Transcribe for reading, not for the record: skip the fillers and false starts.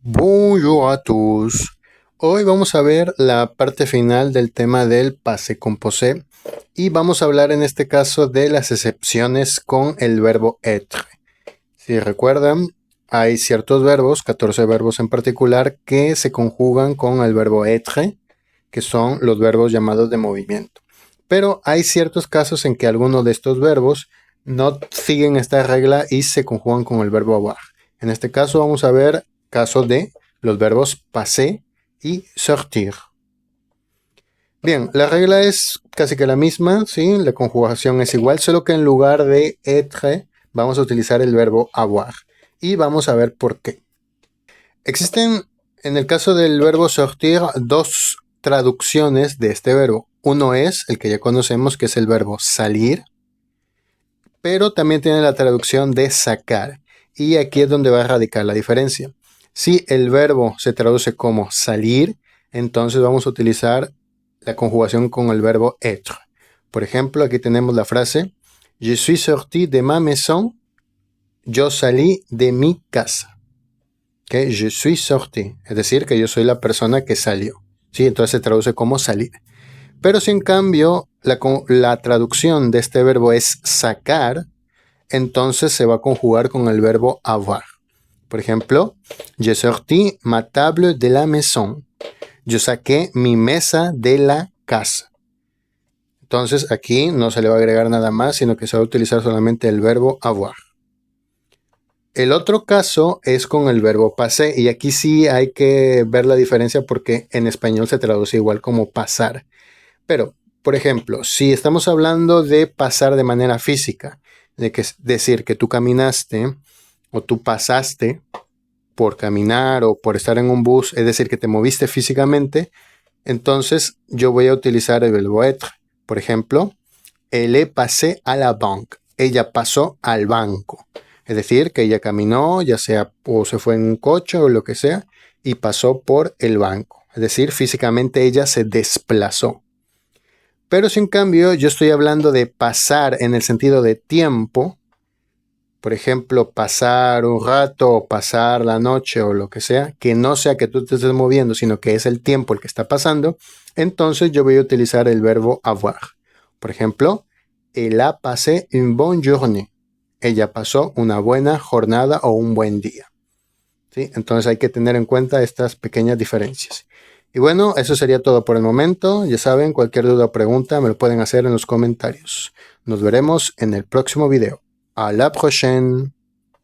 Bonjour à tous. Hoy vamos a ver la parte final del tema del passé composé y vamos a hablar en este caso de las excepciones con el verbo être. Si recuerdan, hay ciertos verbos, 14 verbos en particular, que se conjugan con el verbo être, que son los verbos llamados de movimiento. Pero hay ciertos casos en que algunos de estos verbos no siguen esta regla y se conjugan con el verbo avoir. En este caso vamos a ver caso de los verbos passer y sortir. Bien, la regla es casi que la misma, ¿sí? La conjugación es igual, solo que en lugar de être vamos a utilizar el verbo avoir. Y vamos a ver por qué. Existen, en el caso del verbo sortir, dos traducciones de este verbo. Uno es el que ya conocemos, que es el verbo salir, pero también tiene la traducción de sacar. Y aquí es donde va a radicar la diferencia. Si el verbo se traduce como salir, entonces vamos a utilizar la conjugación con el verbo être. Por ejemplo, aquí tenemos la frase Je suis sorti de ma maison. Yo salí de mi casa. ¿Okay? Je suis sorti. Es decir, que yo soy la persona que salió. ¿Sí? Entonces se traduce como salir. Pero si en cambio la traducción de este verbo es sacar, entonces se va a conjugar con el verbo avoir. Por ejemplo, je sorti ma table de la maison. Yo saqué mi mesa de la casa. Entonces aquí no se le va a agregar nada más, sino que se va a utilizar solamente el verbo avoir. El otro caso es con el verbo passer, y aquí sí hay que ver la diferencia porque en español se traduce igual como pasar. Pero, por ejemplo, si estamos hablando de pasar de manera física, de que es decir que tú caminaste o tú pasaste por caminar o por estar en un bus, es decir, que te moviste físicamente, entonces yo voy a utilizar el verbo être. Por ejemplo, elle est passée à la banque. Ella pasó al banco. Es decir, que ella caminó, ya sea o se fue en un coche o lo que sea, y pasó por el banco. Es decir, físicamente ella se desplazó. Pero si en cambio yo estoy hablando de pasar en el sentido de tiempo, por ejemplo, pasar un rato o pasar la noche o lo que sea que tú te estés moviendo, sino que es el tiempo el que está pasando, entonces yo voy a utilizar el verbo avoir. Por ejemplo, elle a passé une bonne journée. Ella pasó una buena jornada o un buen día. ¿Sí? Entonces hay que tener en cuenta estas pequeñas diferencias. Y bueno, eso sería todo por el momento. Ya saben, cualquier duda o pregunta me lo pueden hacer en los comentarios. Nos veremos en el próximo video. À la prochaine!